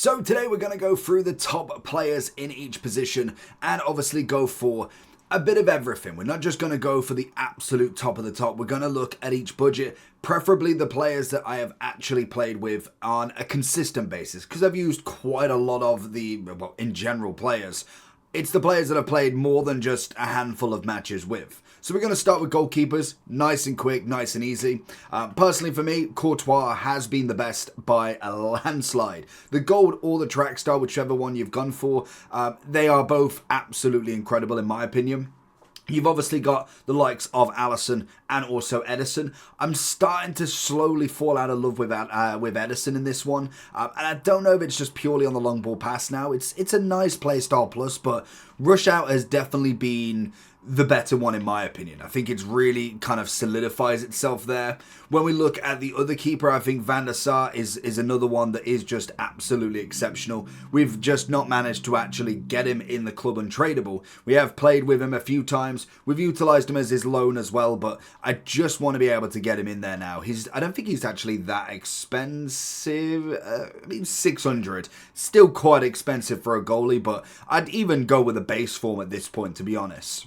So today we're going to go through the top players in each position and obviously go for a bit of everything. We're not just going to go for the absolute top of the top. We're going to look at each budget, preferably the players that I have actually played with on a consistent basis, because I've used quite a lot of the, well, in general players. It's the players that I've played more than just a handful of matches with. So we're going to start with goalkeepers, nice and quick, nice and easy. Personally for me, Courtois has been the best by a landslide. The gold or the track star, whichever one you've gone for, they are both absolutely incredible in my opinion. You've obviously got the likes of Alisson and also Ederson. I'm starting to slowly fall out of love with Ederson in this one. And I don't know if it's just purely on the long ball pass now. It's a nice play style plus, but Rush Out has definitely been the better one in my opinion. I think it's really kind of solidifies itself there. When we look at the other keeper, I think Van der Sar is another one that is just absolutely exceptional. We've just not managed to actually get him in the club untradeable. We have played with him a few times. We've utilised him as his loan as well, but I just want to be able to get him in there now. I don't think he's actually that expensive. I mean, 600. Still quite expensive for a goalie, but I'd even go with a base form at this point, to be honest.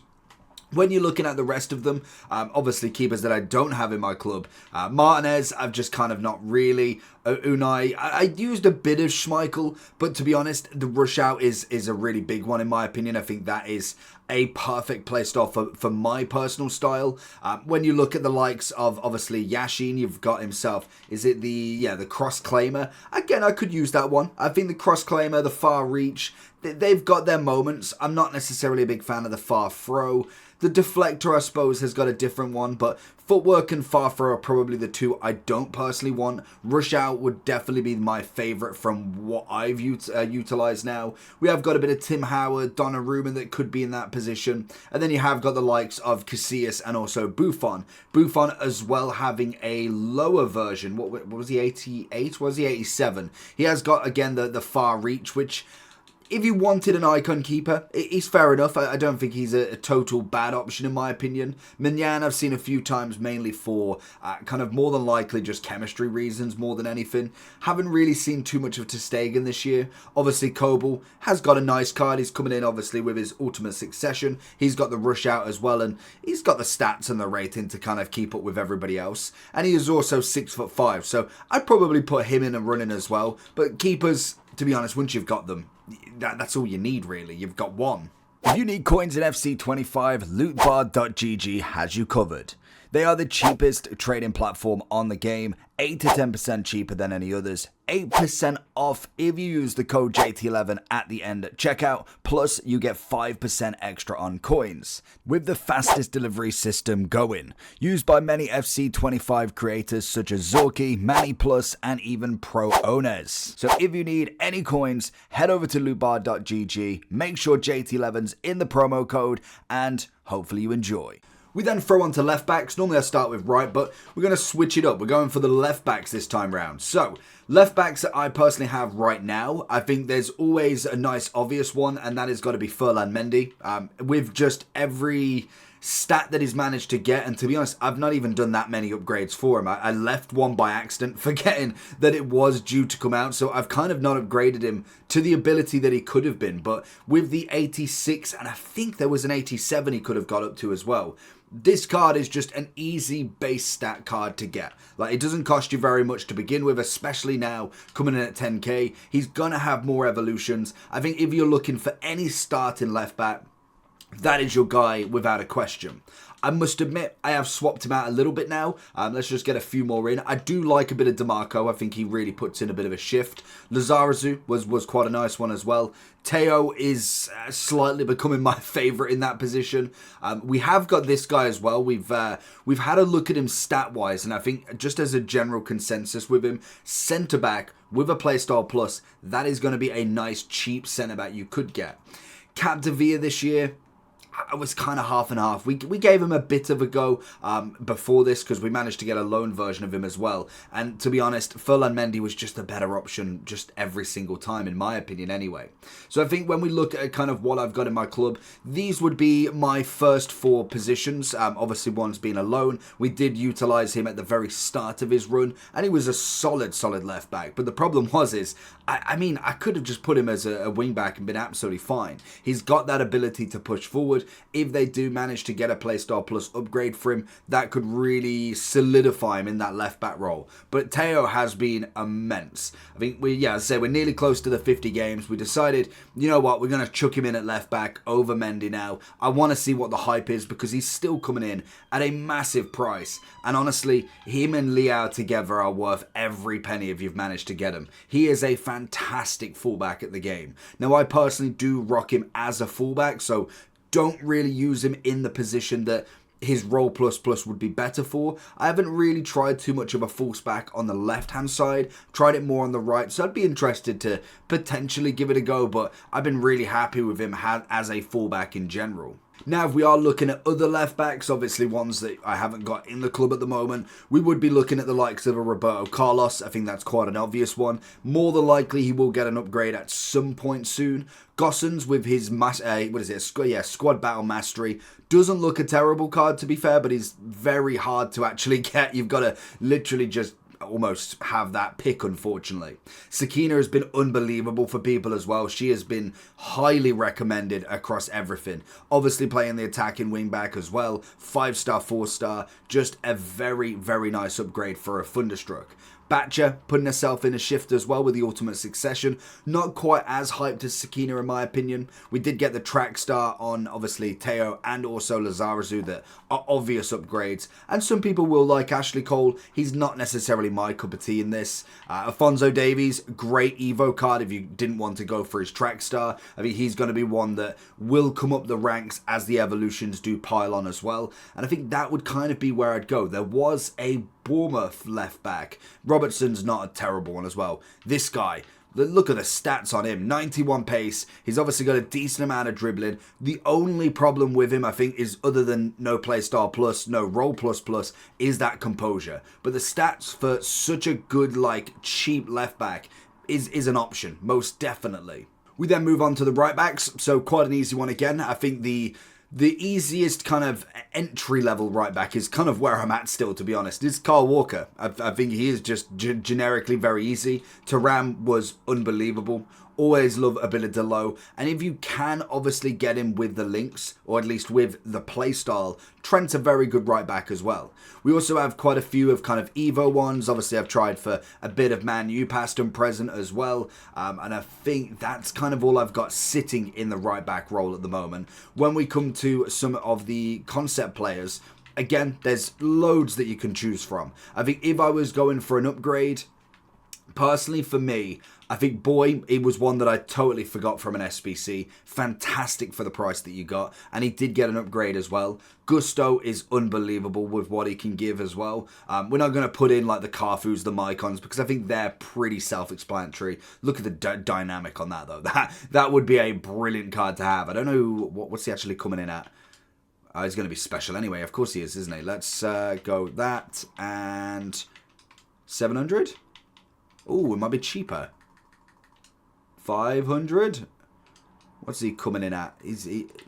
When you're looking at the rest of them, obviously keepers that I don't have in my club, Martinez, I've just kind of not really. Unai, I used a bit of Schmeichel, but to be honest, the Rush Out is a really big one in my opinion. I think that is a perfect playstyle for my personal style. When you look at the likes of obviously Yashin, you've got himself. Is it the cross claimer? Again, I could use that one. I think the cross claimer, the far reach, they've got their moments. I'm not necessarily a big fan of the far throw. The deflector, I suppose, has got a different one, but footwork and far throw are probably the two I don't personally want. Rush Out would definitely be my favourite from what I've utilised now. We have got a bit of Tim Howard, Donnarumma that could be in that position. And then you have got the likes of Casillas and also Buffon. Buffon as well having a lower version. What was he, 88? Was he 87? He has got, again, the far reach, which, if you wanted an icon keeper, he's fair enough. I don't think he's a total bad option in my opinion. Mignan I've seen a few times mainly for kind of more than likely just chemistry reasons more than anything. Haven't really seen too much of ter Stegen this year. Obviously Kobel has got a nice card. He's coming in obviously with his ultimate succession. He's got the Rush Out as well, and he's got the stats and the rating to kind of keep up with everybody else. And he is also 6'5", so I'd probably put him in and running as well. But keepers, to be honest, once you've got them, that's all you need really. You've got one. If you need coins in FC25, lootbar.gg has you covered. They are the cheapest trading platform on the game, 8 to 10% cheaper than any others, 8% off if you use the code JT11 at the end at checkout, plus you get 5% extra on coins, with the fastest delivery system going, used by many FC25 creators such as Zorky, Manny Plus, and even pro owners. So if you need any coins, head over to lootbar.gg, make sure JT11's in the promo code, and hopefully you enjoy. We then throw on to left backs. Normally I start with right, but we're going to switch it up. We're going for the left backs this time round. So, left backs that I personally have right now, I think there's always a nice obvious one, and that has got to be Ferland Mendy. With just every stat that he's managed to get, and to be honest, I've not even done that many upgrades for him. I left one by accident, forgetting that it was due to come out, so I've kind of not upgraded him to the ability that he could have been. But with the 86, and I think there was an 87 he could have got up to as well, this card is just an easy base stat card to get. Like, it doesn't cost you very much to begin with, especially now coming in at 10k. He's going to have more evolutions. I think if you're looking for any starting left back, that is your guy without a question. I must admit, I have swapped him out a little bit now. Let's just get a few more in. I do like a bit of DeMarco. I think he really puts in a bit of a shift. Lizarazu was quite a nice one as well. Teo is slightly becoming my favourite in that position. We have got this guy as well. We've had a look at him stat-wise, and I think just as a general consensus with him, centre-back with a playstyle plus, that is going to be a nice cheap centre-back you could get. Capdevia this year, I was kind of half and half. We gave him a bit of a go before this because we managed to get a loan version of him as well. And to be honest, Furlan Mendy was just a better option just every single time, in my opinion anyway. So I think when we look at kind of what I've got in my club, these would be my first 4 positions. Obviously, one's been a loan. We did utilise him at the very start of his run, and he was a solid left back. But the problem was, I mean, I could have just put him as a wing back and been absolutely fine. He's got that ability to push forward. If they do manage to get a Playstyle Plus upgrade for him, that could really solidify him in that left back role. But Teo has been immense. I think as I say, we're nearly close to the 50 games. We decided, you know what, we're going to chuck him in at left back over Mendy now. I want to see what the hype is because he's still coming in at a massive price. And honestly, him and Leao together are worth every penny if you've managed to get him. He is a fantastic fullback at the game. Now, I personally do rock him as a fullback, so don't really use him in the position that his role plus would be better for. I haven't really tried too much of a fullback on the left-hand side. Tried it more on the right, so I'd be interested to potentially give it a go, but I've been really happy with him as a fullback in general. Now, if we are looking at other left-backs, obviously ones that I haven't got in the club at the moment, we would be looking at the likes of a Roberto Carlos. I think that's quite an obvious one. More than likely, he will get an upgrade at some point soon. Gossens with his squad battle mastery doesn't look a terrible card, to be fair, but is very hard to actually get. You've got to literally just almost have that pick, unfortunately. Sakina has been unbelievable for people as well. She has been highly recommended across everything. Obviously playing the attacking wing back as well. 5-star, 4-star. Just a very, very nice upgrade for a Thunderstruck. Batcher putting herself in a shift as well with the Ultimate Succession. Not quite as hyped as Sakina in my opinion. We did get the Track Star on obviously Teo and also Lizarazu that are obvious upgrades. And some people will like Ashley Cole. He's not necessarily my cup of tea in this. Alphonso Davies, great Evo card if you didn't want to go for his Track Star. I mean, he's going to be one that will come up the ranks as the evolutions do pile on as well. And I think that would kind of be where I'd go. There was a Bournemouth left back. Robertson's not a terrible one as well. This guy, look at the stats on him. 91 pace. He's obviously got a decent amount of dribbling. The only problem with him, I think, is other than no Playstyle Plus, no Roll Plus Plus, is that composure. But the stats for such a good, cheap left back is an option, most definitely. We then move on to the right backs. So quite an easy one again. I think the easiest kind of entry-level right-back is kind of where I'm at still, to be honest. It's Kyle Walker. I think he is just generically very easy. Thuram was unbelievable. Always love ability low. And if you can obviously get him with the links, or at least with the play style, Trent's a very good right-back as well. We also have quite a few of kind of Evo ones. Obviously, I've tried for a bit of Man U past and present as well. And I think that's kind of all I've got sitting in the right-back role at the moment. When we come to some of the concept players, again, there's loads that you can choose from. I think if I was going for an upgrade, personally for me, I think Boy, it was one that I totally forgot from an SBC. Fantastic for the price that you got. And he did get an upgrade as well. Gusto is unbelievable with what he can give as well. We're not going to put in like the Carfus, the Mycons, because I think they're pretty self-explanatory. Look at the dynamic on that though. That would be a brilliant card to have. I don't know what's he actually coming in at. He's going to be special anyway. Of course he is, isn't he? Let's go that and 700. Oh, it might be cheaper. 500. What's he coming in at?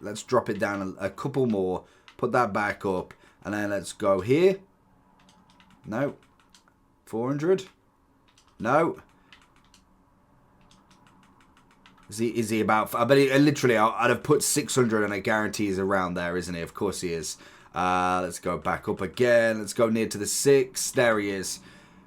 Let's drop it down a couple more. Put that back up. And then let's go here. No. 400. No. Is he about... I bet he, literally, I'd have put 600 and I guarantee he's around there, isn't he? Of course he is. Let's go back up again. Let's go near to the 6. There he is.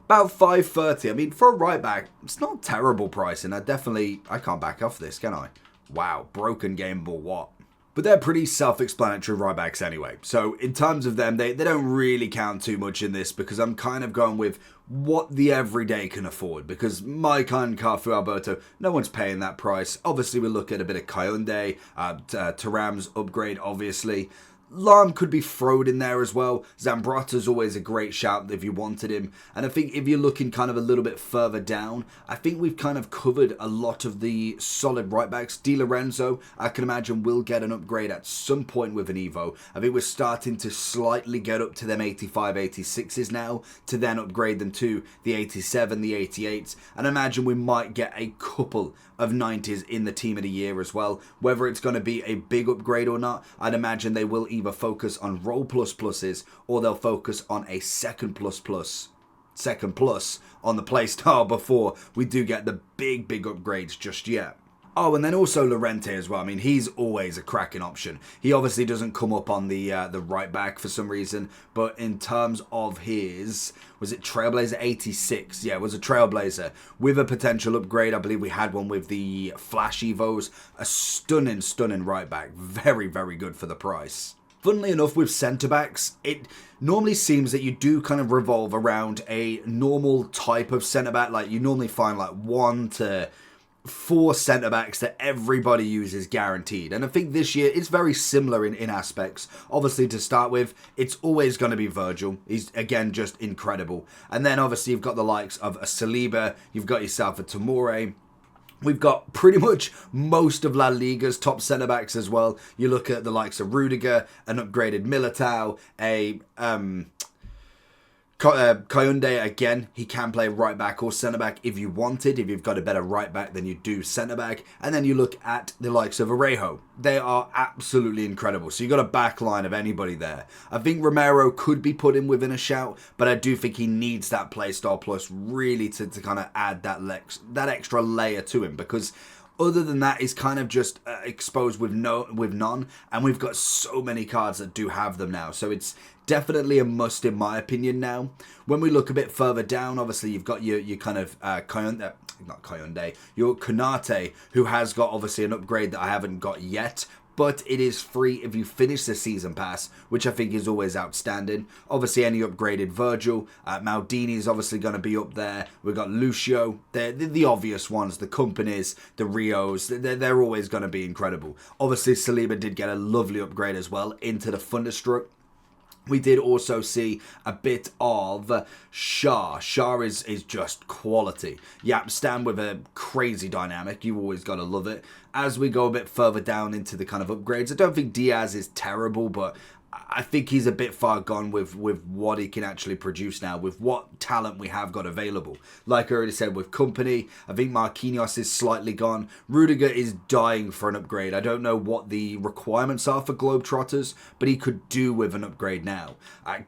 About 530. I mean, for a right back, it's not terrible pricing. I can't back off this, can I? Wow, broken game ball, what? But they're pretty self-explanatory right backs anyway. So in terms of them, they don't really count too much in this because I'm kind of going with what the everyday can afford. Because Maicon, Cafu, Alberto, no one's paying that price. Obviously, we'll look at a bit of Kayonde, Thuram's upgrade, obviously. Lahm could be thrown in there as well. Zambrotta's always a great shout if you wanted him. And I think if you're looking kind of a little bit further down, I think we've kind of covered a lot of the solid right backs. Di Lorenzo, I can imagine, will get an upgrade at some point with an Evo. I think we're starting to slightly get up to them 85, 86s now, to then upgrade them to the 87, the 88s. And I imagine we might get a couple of 90s in the team of the year as well. Whether it's going to be a big upgrade or not, I'd imagine they will either focus on role plus pluses or they'll focus on a second plus on the playstyle before we do get the big upgrades just yet. Oh, and then also Llorente as well. I mean, he's always a cracking option. He obviously doesn't come up on the right back for some reason, but in terms of his, was it Trailblazer 86? Yeah, it was a Trailblazer with a potential upgrade. I believe we had one with the Flash Evos. A stunning right back. Very good for the price. Funnily enough, with centre-backs, it normally seems that you do kind of revolve around a normal type of centre-back. Like, you normally find like 1 to 4 centre-backs that everybody uses guaranteed. And I think this year it's very similar in aspects. Obviously, to start with, it's always going to be Virgil. He's, again, just incredible. And then, obviously, you've got the likes of a Saliba. You've got yourself a Tomori. We've got pretty much most of La Liga's top centre-backs as well. You look at the likes of Rudiger, an upgraded Militao, a Kounde, again, he can play right back or centre back if you wanted, if you've got a better right back than you do centre back. And then you look at the likes of Arejo. They are absolutely incredible. So you've got a back line of anybody there. I think Romero could be put in within a shout, but I do think he needs that playstyle plus really to kind of add that extra layer to him, because other than that, he's kind of just exposed with none, and we've got so many cards that do have them now. So it's definitely a must in my opinion now. When we look a bit further down, obviously you've got your kind of your Konate, who has got obviously an upgrade that I haven't got yet. But it is free if you finish the season pass, which I think is always outstanding. Obviously, any upgraded Virgil. Maldini is obviously going to be up there. We've got Lucio. They're the obvious ones. The Companies, the Rios. They're always going to be incredible. Obviously, Saliba did get a lovely upgrade as well into the Thunderstruck. We did also see a bit of Shah. Shah is just quality. Yapstam with a crazy dynamic. You always got to love it. As we go a bit further down into the kind of upgrades, I don't think Diaz is terrible, but I think he's a bit far gone with what he can actually produce now, with what talent we have got available. Like I already said, with Company, I think Marquinhos is slightly gone. Rudiger is dying for an upgrade. I don't know what the requirements are for Globetrotters, but he could do with an upgrade now.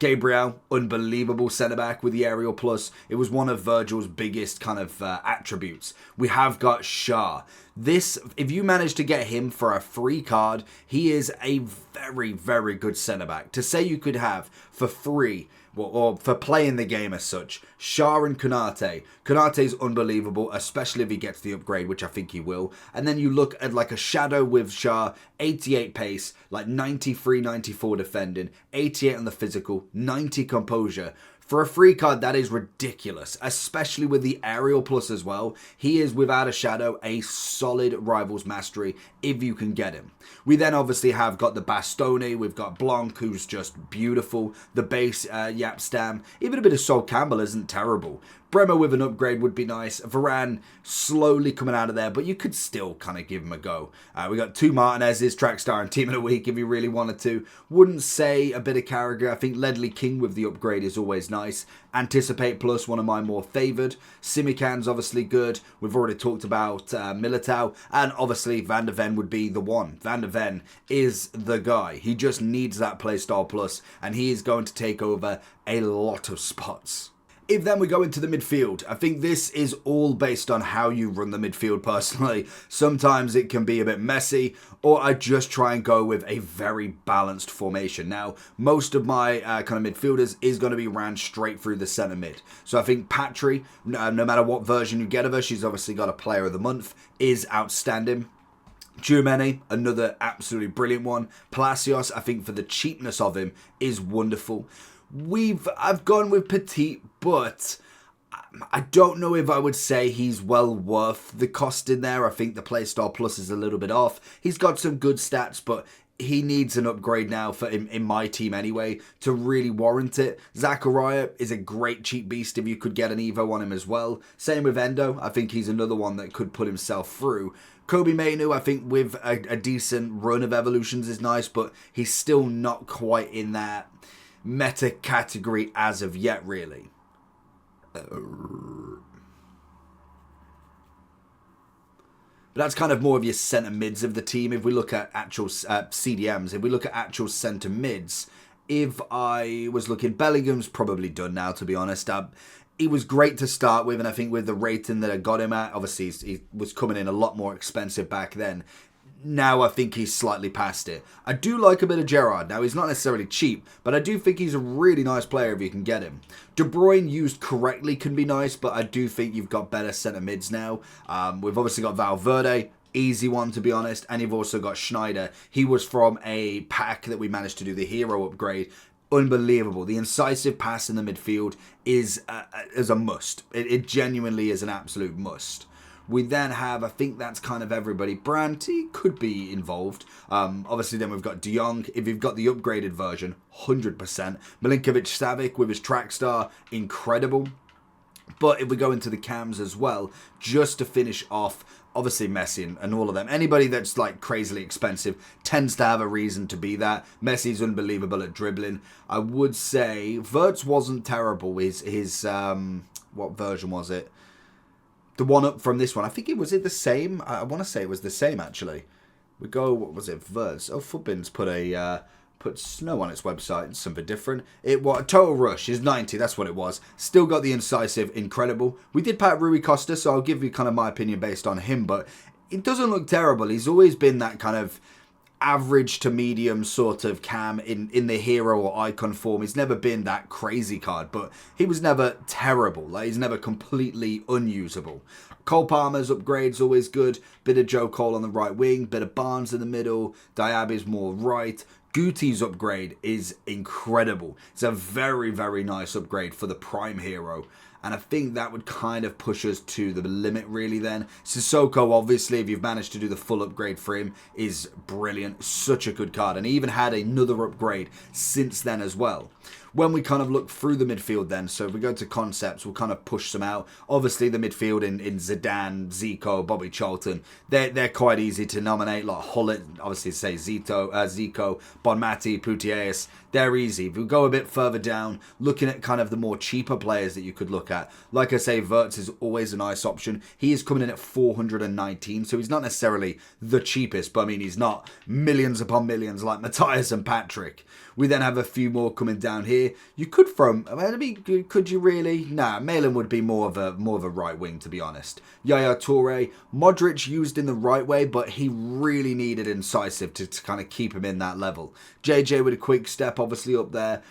Gabriel, unbelievable centre-back with the aerial plus. It was one of Virgil's biggest kind of attributes. We have got Shah. This, if you manage to get him for a free card, he is a very good centre-back. To say you could have for free, or for playing the game as such, Shah and Konate. Konate's unbelievable, especially if he gets the upgrade, which I think he will. And then you look at like a Shadow with Shah, 88 pace, like 93, 94 defending, 88 on the physical, 90 composure. For a free card, that is ridiculous, especially with the aerial plus as well. He is, without a shadow, a solid Rivals Mastery if you can get him. We then obviously have got the Bastoni, we've got Blanc, who's just beautiful, the base Yapstam, even a bit of Sol Campbell isn't terrible. Bremer with an upgrade would be nice. Varane slowly coming out of there, but you could still kind of give him a go. We got 2 Martinez's, Trackstar and Team of the Week if you really wanted to. Wouldn't say a bit of Carragher. I think Ledley King with the upgrade is always nice. Anticipate Plus, one of my more favoured. Simican's obviously good. We've already talked about Militao. And obviously Van der Ven would be the one. Van der Ven is the guy. He just needs that playstyle plus, and he is going to take over a lot of spots. If then we go into the midfield, I think this is all based on how you run the midfield personally. Sometimes it can be a bit messy, or I just try and go with a very balanced formation. Now, most of my kind of midfielders is going to be ran straight through the centre mid. So I think Patry, no matter what version you get of her, she's obviously got a player of the month, is outstanding. Tchouaméni, another absolutely brilliant one. Palacios, I think for the cheapness of him, is wonderful. I've gone with Petit, but I don't know if I would say he's well worth the cost in there. I think the playstyle plus is a little bit off. He's got some good stats, but he needs an upgrade now for in my team anyway to really warrant it. Zachariah is a great cheap beast if you could get an Evo on him as well. Same with Endo. I think he's another one that could put himself through. Kobe Mainu, I think with a decent run of evolutions is nice, but he's still not quite in that meta category as of yet, really. But that's kind of more of your centre mids of the team. If we look at actual CDMs, if we look at actual centre mids, if I was looking, Bellingham's probably done now, to be honest. He was great to start with, and I think with the rating that I got him at, obviously he was coming in a lot more expensive back then. Now I think he's slightly past it. I do like a bit of Gerrard. Now, he's not necessarily cheap, but I do think he's a really nice player if you can get him. De Bruyne, used correctly, can be nice, but I do think you've got better centre mids now. We've obviously got Valverde, easy one to be honest, and you've also got Schneider. He was from a pack that we managed to do the hero upgrade. Unbelievable. The incisive pass in the midfield is a must. It genuinely is an absolute must. We then have, I think that's kind of everybody. Brandt, he could be involved. Obviously, then we've got De Jong. If you've got the upgraded version, 100%. Milinkovic-Savic with his track star, incredible. But if we go into the cams as well, just to finish off, obviously Messi and all of them. Anybody that's like crazily expensive tends to have a reason to be that. Messi's unbelievable at dribbling. I would say Wirtz wasn't terrible. His what version was it? The one up from this one. I think it was the same. I want to say it was the same actually. We go, what was it? Wirtz. Oh, Footbin's put snow on its website. It's something different. Total Rush is 90. That's what it was. Still got the incisive, incredible. We did pack Rui Costa, so I'll give you kind of my opinion based on him, but it doesn't look terrible. He's always been that kind of average to medium sort of cam in the hero or icon form. He's never been that crazy card, but he was never terrible. Like, he's never completely unusable. Cole Palmer's upgrade's always good. Bit of Joe Cole on the right wing, bit of Barnes in the middle. Diaby's more right. Guti's upgrade is incredible. It's a very, very nice upgrade for the prime hero. And I think that would kind of push us to the limit really then. Sissoko, obviously, if you've managed to do the full upgrade for him, is brilliant. Such a good card. And he even had another upgrade since then as well. When we kind of look through the midfield then, so if we go to concepts, we'll kind of push some out. Obviously, the midfield in Zidane, Zico, Bobby Charlton, they're quite easy to nominate. Like Hullet, obviously say Zico, Bonmati, Putellas, they're easy. If we go a bit further down, looking at kind of the more cheaper players that you could look at, like I say, Wirtz is always a nice option. He is coming in at 419, so he's not necessarily the cheapest, but I mean, he's not millions upon millions like Matthias and Patrick. We then have a few more coming down here. You could throw, I mean, could you really? Nah, Malin would be more of a right wing, to be honest. Yaya Toure, Modric used in the right way, but he really needed incisive to kind of keep him in that level. JJ with a quick step, obviously up there.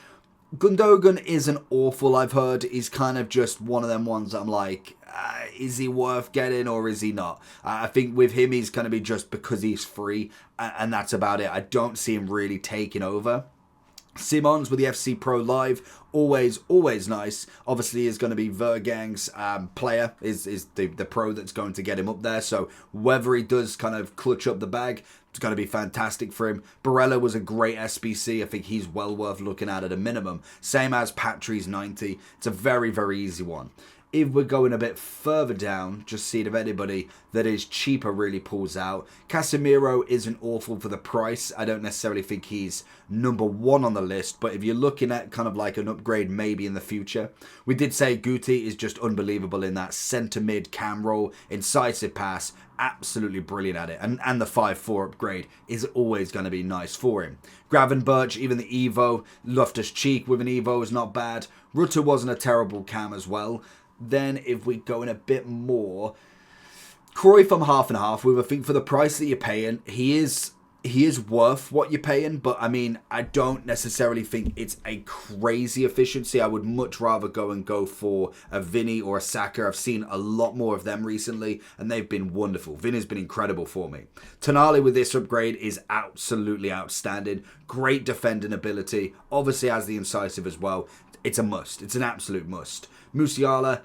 Gundogan isn't awful, I've heard. He's kind of just one of them ones that I'm like, is he worth getting or is he not? I think with him, he's going to be just because he's free, and that's about it. I don't see him really taking over. Simons with the FC Pro Live, always nice. Obviously is going to be Vergang's player, is the pro that's going to get him up there. So whether he does kind of clutch up the bag, it's going to be fantastic for him. Barella was a great SBC. I think he's well worth looking at a minimum. Same as Patri's 90. It's a very, very easy one. If we're going a bit further down, just see if anybody that is cheaper really pulls out. Casemiro isn't awful for the price. I don't necessarily think he's number one on the list, but if you're looking at kind of like an upgrade maybe in the future, we did say Guti is just unbelievable in that centre mid cam role, incisive pass, absolutely brilliant at it, and the 5-4 upgrade is always going to be nice for him. Gravenberch, even the Evo, Loftus-Cheek with an Evo is not bad. Rutter wasn't a terrible cam as well. Then if we go in a bit more, Cruyff from half and half with, I think for the price that you're paying, he is worth what you're paying, but I mean, I don't necessarily think it's a crazy efficiency. I would much rather go for a Vinny or a Saka. I've seen a lot more of them recently, and they've been wonderful. Vinny's been incredible for me. Tonali with this upgrade is absolutely outstanding. Great defending ability. Obviously has the incisive as well. It's a must. It's an absolute must. Musiala,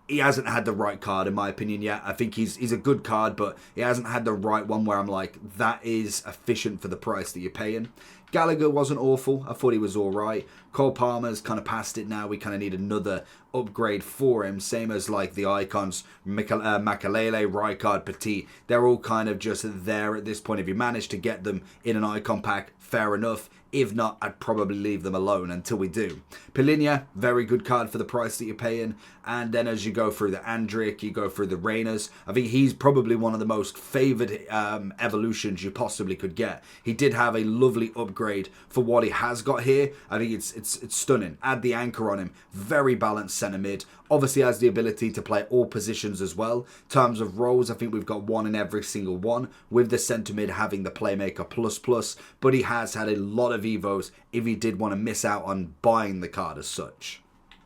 he hasn't had the right card in my opinion yet. I think he's a good card, but he hasn't had the right one where I'm like, that is efficient for the price that you're paying. Gallagher wasn't awful. I thought he was all right. Cole Palmer's kind of past it now. We kind of need another upgrade for him. Same as like the icons, Makalele, Rijkaard, Petit. They're all kind of just there at this point. If you manage to get them in an icon pack, fair enough. If not, I'd probably leave them alone until we do. Pilinia, very good card for the price that you're paying. And then as you go through the Andric, you go through the Rainers. I think he's probably one of the most favoured evolutions you possibly could get. He did have a lovely upgrade for what he has got here. I think it's stunning. Add the anchor on him. Very balanced centre mid. Obviously has the ability to play all positions as well. In terms of roles, I think we've got one in every single one, with the centre mid having the playmaker plus, but he has had a lot of evos if he did want to miss out on buying the card as such.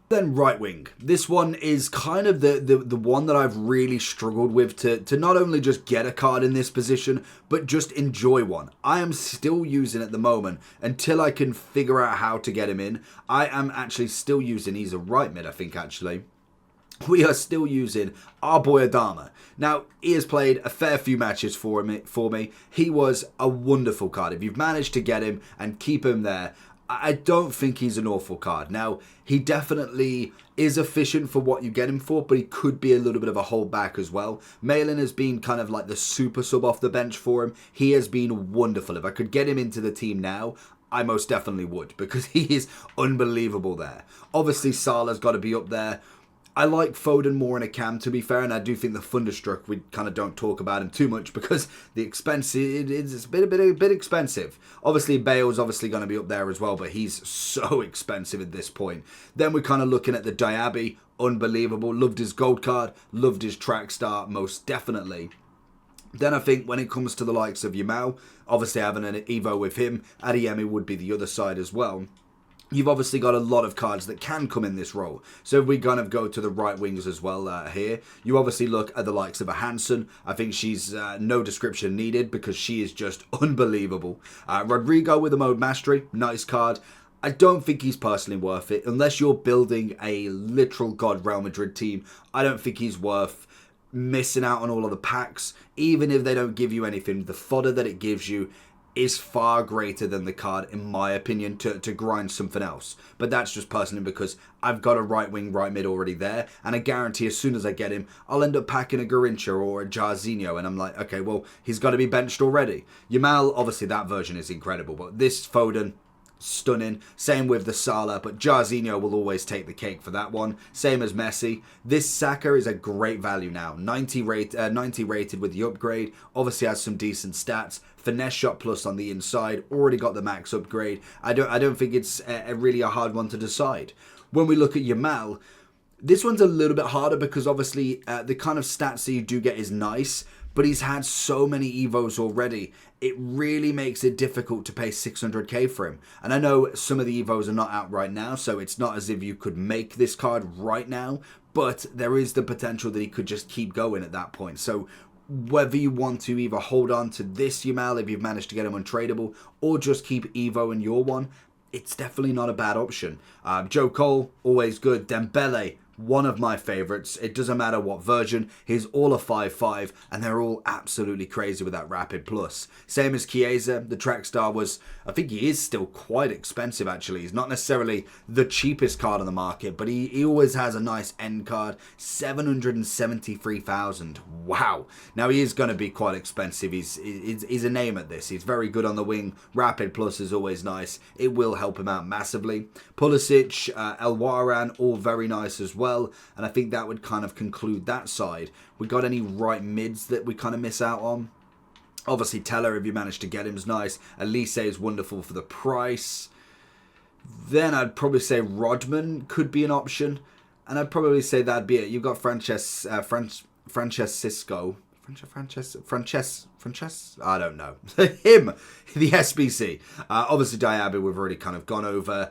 Then right wing. This one is kind of the one that I've really struggled with to not only just get a card in this position, but just enjoy one. I am still using at the moment until I can figure out how to get him in. I am actually still using, he's a right mid I think actually. We are still using our boy Adama. Now, he has played a fair few matches for me. He was a wonderful card. If you've managed to get him and keep him there, I don't think he's an awful card. Now, he definitely is efficient for what you get him for, but he could be a little bit of a holdback as well. Malin has been kind of like the super sub off the bench for him. He has been wonderful. If I could get him into the team now, I most definitely would, because he is unbelievable there. Obviously, Salah's got to be up there. I like Foden more in a cam, to be fair, and I do think the Thunderstruck, we kind of don't talk about him too much because the expense, it's a bit expensive. Obviously, Bale's obviously going to be up there as well, but he's so expensive at this point. Then we're kind of looking at the Diaby, unbelievable. Loved his gold card, loved his track start, most definitely. Then I think when it comes to the likes of Yamal, obviously having an Evo with him, Adeyemi would be the other side as well. You've obviously got a lot of cards that can come in this role. So if we kind of go to the right wings as well here, you obviously look at the likes of a Hansen. I think she's no description needed because she is just unbelievable. Rodrigo with the mode mastery, nice card. I don't think he's personally worth it. Unless you're building a literal God Real Madrid team, I don't think he's worth missing out on all of the packs. Even if they don't give you anything, the fodder that it gives you is far greater than the card, in my opinion, to grind something else. But that's just personally because I've got a right wing, right mid already there, and I guarantee as soon as I get him, I'll end up packing a Garincha or a Jarzinho, and I'm like, okay, well, he's got to be benched already. Yamal, obviously that version is incredible, but this Foden, stunning. Same with the Salah, but Jarzinho will always take the cake for that one. Same as Messi. This Saka is a great value now. 90 rated with the upgrade. Obviously has some decent stats. Finesse shot plus on the inside. Already got the max upgrade. I don't think it's really a hard one to decide. When we look at Yamal, this one's a little bit harder because obviously the kind of stats that you do get is nice, but he's had so many Evos already. It really makes it difficult to pay 600k for him. And I know some of the Evos are not out right now, so it's not as if you could make this card right now, but there is the potential that he could just keep going at that point. So whether you want to either hold on to this Yamal if you've managed to get him untradeable, or just keep Evo in your one, it's definitely not a bad option. Joe Cole, always good. Dembele, one of my favourites. It doesn't matter what version. He's all a 5-5, and they're all absolutely crazy with that Rapid Plus. Same as Chiesa. The track star was, I think he is still quite expensive actually. He's not necessarily the cheapest card on the market, but he always has a nice end card. 773,000. Wow. Now he is going to be quite expensive. He's a name at this. He's very good on the wing. Rapid Plus is always nice. It will help him out massively. Pulisic, El Waran, all very nice as well. And I think that would kind of conclude that side. We got any right mids that we kind of miss out on? Obviously Teller, if you manage to get him, is nice. Elise is wonderful for the price. Then I'd probably say Rodman could be an option, and I'd probably say that'd be it. You've got Francesco. I don't know. Him, the SBC. Obviously, Diaby, we've already kind of gone over.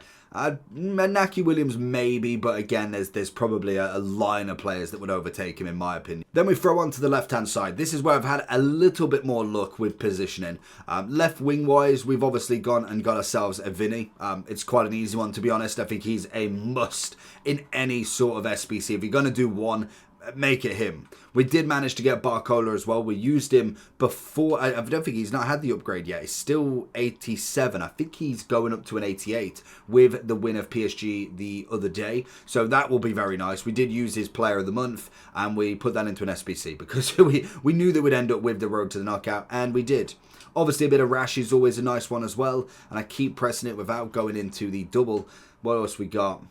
Naki Williams maybe, but again, there's probably a line of players that would overtake him in my opinion. Then we throw on to the left-hand side. This is where I've had a little bit more luck with positioning. Left wing-wise, we've obviously gone and got ourselves a Vinny. It's quite an easy one, to be honest. I think he's a must in any sort of SBC. If you're going to do one, make it him. We did manage to get Barcola as well. We used him before. I don't think he's not had the upgrade yet. He's still 87. I think he's going up to an 88 with the win of PSG the other day. So that will be very nice. We did use his player of the month and we put that into an SBC because we knew that we'd end up with the road to the knockout, and we did. Obviously, a bit of Rash is always a nice one as well, and I keep pressing it without going into the double. What else we got?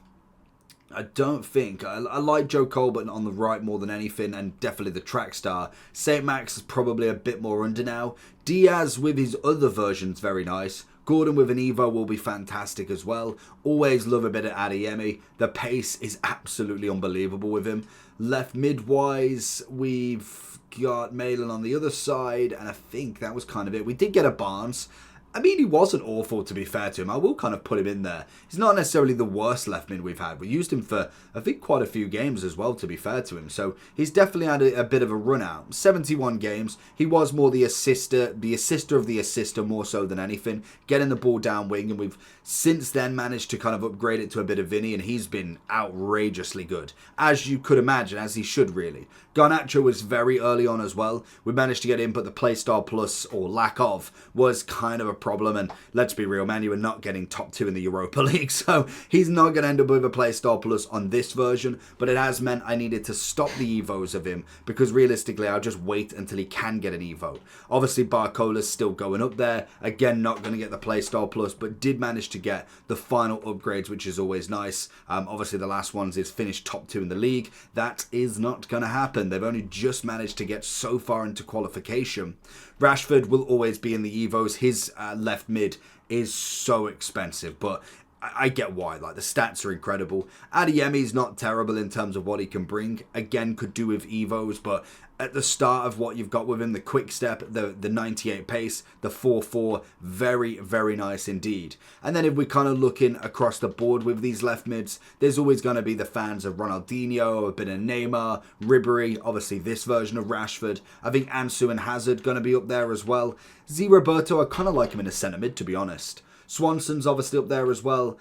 I don't think. I like Joe Colbert on the right more than anything, and definitely the track star. St. Max is probably a bit more under now. Diaz with his other versions, very nice. Gordon with an Evo will be fantastic as well. Always love a bit of Adeyemi. The pace is absolutely unbelievable with him. Left mid-wise, we've got Malin on the other side, and I think that was kind of it. We did get a Barnes. I mean, he wasn't awful, to be fair to him. I will kind of put him in there. He's not necessarily the worst left mid we've had. We used him for, I think, quite a few games as well, to be fair to him. So he's definitely had a bit of a run out. 71 games. He was more the assister of the assister more so than anything. Getting the ball down wing, and we've since then managed to kind of upgrade it to a bit of Vinny, and he's been outrageously good. As you could imagine, as he should really. Garnacho was very early on as well. We managed to get in, but the Playstyle Plus, or lack of, was kind of a problem. And let's be real, man, you were not getting top 2 in the Europa League. So he's not going to end up with a Playstyle Plus on this version. But it has meant I needed to stop the Evos of him, because realistically, I'll just wait until he can get an Evo. Obviously, Barcola's still going up there. Again, not going to get the Playstyle Plus, but did manage to get the final upgrades, which is always nice. Obviously, the last ones is finish top 2 in the league. That is not going to happen. They've only just managed to get so far into qualification. Rashford will always be in the Evos. His left mid is so expensive, but I get why. Like, the stats are incredible. Adeyemi's not terrible in terms of what he can bring. Again, could do with Evos, but at the start of what you've got with him, the quick step, the 98 pace, the 4-4, very, very nice indeed. And then if we're kind of looking across the board with these left mids, there's always going to be the fans of Ronaldinho, a bit of Neymar, Ribery, obviously this version of Rashford. I think Ansu and Hazard going to be up there as well. Z Roberto, I kind of like him in a centre mid, to be honest. Swanson's obviously up there as well.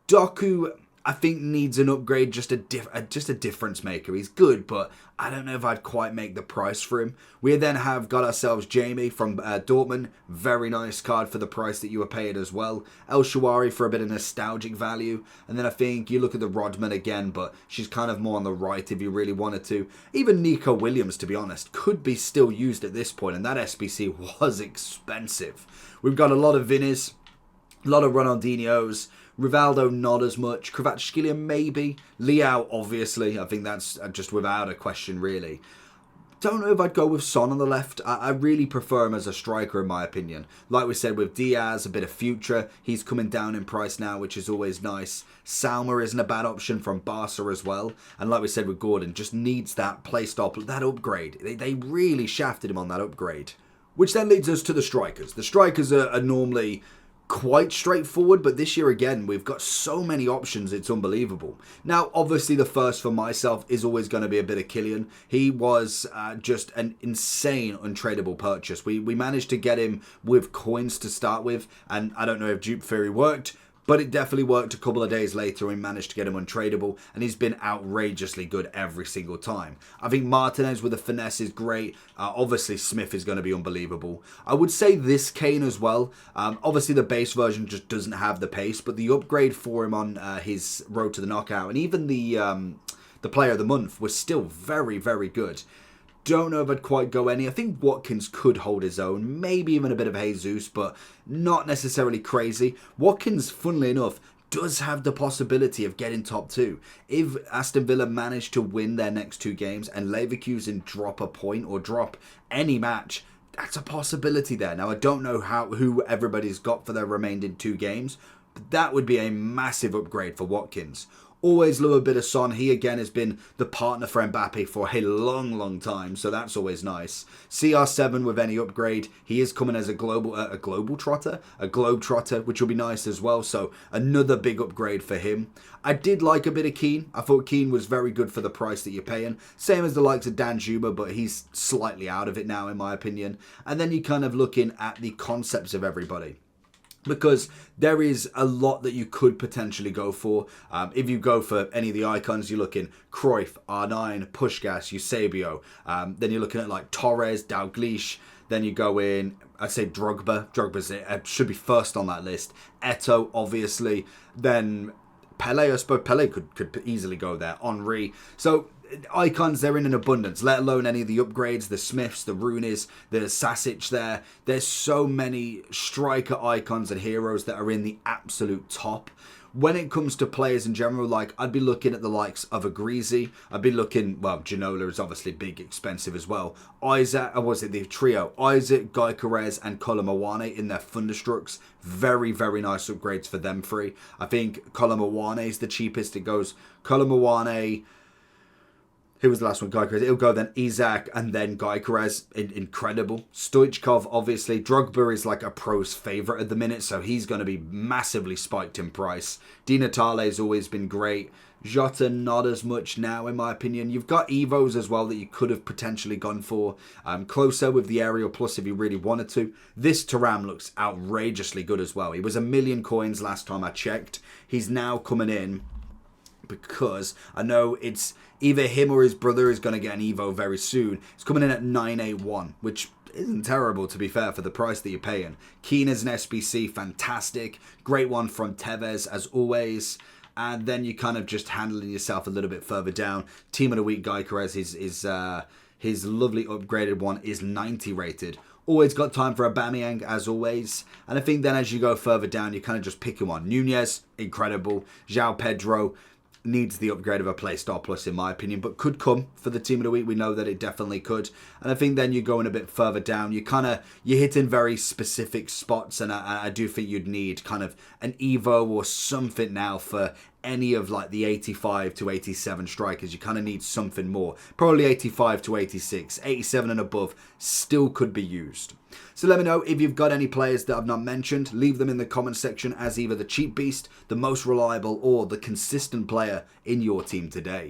Doku, I think, needs an upgrade, just a difference maker. He's good, but I don't know if I'd quite make the price for him. We then have got ourselves Jamie from Dortmund. Very nice card for the price that you were paid as well. El Shawari for a bit of nostalgic value. And then I think you look at the Rodman again, but she's kind of more on the right if you really wanted to. Even Nico Williams, to be honest, could be still used at this point, and that SBC was expensive. We've got a lot of Vinnies, a lot of Ronaldinhos. Rivaldo, not as much. Kvaratskhelia, maybe. Leao, obviously. I think that's just without a question, really. Don't know if I'd go with Son on the left. I really prefer him as a striker, in my opinion. Like we said, with Diaz, a bit of future. He's coming down in price now, which is always nice. Salma isn't a bad option from Barca as well. And like we said with Gordon, just needs that playstyle, that upgrade. They really shafted him on that upgrade. Which then leads us to the strikers. The strikers are normally quite straightforward, but this year again we've got so many options, it's unbelievable. Now obviously the first for myself is always going to be a bit of Kylian. He was just an insane untradeable purchase. We managed to get him with coins to start with, and I don't know if dupe theory worked, but it definitely worked a couple of days later. We managed to get him untradeable, and he's been outrageously good every single time. I think Martinez with the finesse is great. Obviously, Smith is going to be unbelievable. I would say this Kane as well. Obviously, the base version just doesn't have the pace, but the upgrade for him on his road to the knockout, and even the player of the month, was still very, very good. Don't know if I'd quite go any. I think Watkins could hold his own. Maybe even a bit of Jesus, but not necessarily crazy. Watkins, funnily enough, does have the possibility of getting top 2. If Aston Villa manage to win their next 2 games and Leverkusen drop a point or drop any match, that's a possibility there. Now, I don't know who everybody's got for their remaining 2 games, but that would be a massive upgrade for Watkins. Always love a bit of Son. He again has been the partner for Mbappe for a long time, so that's always nice. CR7 with any upgrade, he is coming as a globe trotter, which will be nice as well. So another big upgrade for him. I did like a bit of Keane. I thought Keane was very good for the price that you're paying. Same as the likes of Dan Juba, but he's slightly out of it now in my opinion. And then you're kind of looking at the concepts of everybody, because there is a lot that you could potentially go for. If you go for any of the icons, you're looking Cruyff, R9, Puskás, Eusebio. Then you're looking at like Torres, Dalglish. Then you go in, I'd say Drogba. Drogba should be first on that list. Eto'o, obviously. Then Pele, I suppose Pele could easily go there. Henry. So icons, they're in an abundance, let alone any of the upgrades, the Smiths, the Rooneys, the Sasic there. There's so many striker icons and heroes that are in the absolute top. When it comes to players in general, like I'd be looking at the likes of a Greasy. I'd be looking, well, Ginola is obviously big, expensive as well. Isaac, or was it the trio? Isaac, Gyökeres and Kolomuani in their Thunderstrucks. Very nice upgrades for them three. I think Kolomuani is the cheapest. It goes Kolomuani. Who was the last one? Gyökeres. It'll go then Isaac and then Gyökeres. Incredible. Stoichkov, obviously. Drogba is like a pro's favourite at the minute, so he's going to be massively spiked in price. Di Natale's always been great. Jota, not as much now, in my opinion. You've got Evos as well that you could have potentially gone for. Closer with the Aerial Plus if you really wanted to. This Thuram looks outrageously good as well. He was 1 million coins last time I checked. He's now coming in because I know it's either him or his brother is going to get an Evo very soon. It's coming in at 981, which isn't terrible to be fair for the price that you're paying. Keane as an SBC, fantastic. Great one from Tevez as always. And then you kind of just handling yourself a little bit further down. Team of the Week Gyökeres, his lovely upgraded one is 90 rated. Always got time for Aubameyang as always. And I think then as you go further down, you're kind of just picking one. Nunez, incredible. João Pedro needs the upgrade of a Playstyle Plus in my opinion, but could come for the Team of the Week. We know that it definitely could. And I think then you're going a bit further down. You're hitting very specific spots, and I do think you'd need kind of an Evo or something now for any of like the 85 to 87 strikers. You kind of need something more. Probably 85 to 86. 87 and above still could be used. So let me know if you've got any players that I've not mentioned. Leave them in the comment section as either the cheap beast, the most reliable, or the consistent player in your team today.